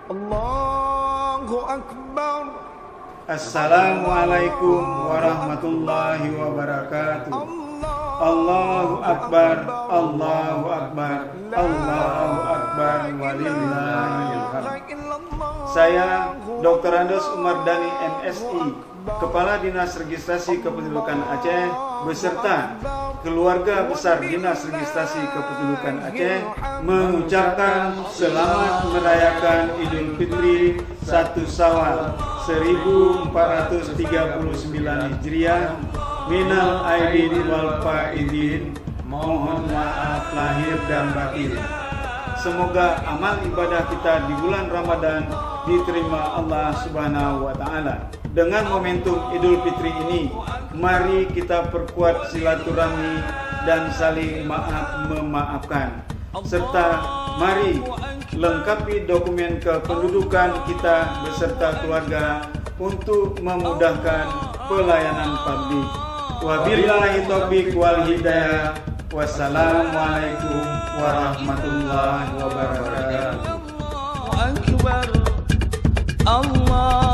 Allahu Akbar. Assalamualaikum warahmatullahi wabarakatuh. Allahu Akbar, Allahu Akbar, Allahu Akbar, walillahil hamd. Saya Dr. Andos Umar Dhani MSI, Kepala Dinas Registrasi Kependudukan Aceh beserta keluarga besar Dinas Registrasi Kependudukan Aceh mengucapkan selamat merayakan Idul Fitri 1 Syawal 1439 Hijriah. Minal aidin wal faizin, mohon maaf lahir dan batin. Semoga amal ibadah kita di bulan Ramadan diterima Allah Subhanahu wa taala. Dengan momentum Idul Fitri ini, mari kita perkuat silaturahmi dan saling maaf memaafkan. Serta mari lengkapi dokumen kependudukan kita beserta keluarga untuk memudahkan pelayanan publik. Wabillahi taufiq wal hidayah. Wassalamualaikum warahmatullahi wabarakatuh. Akbar Allah.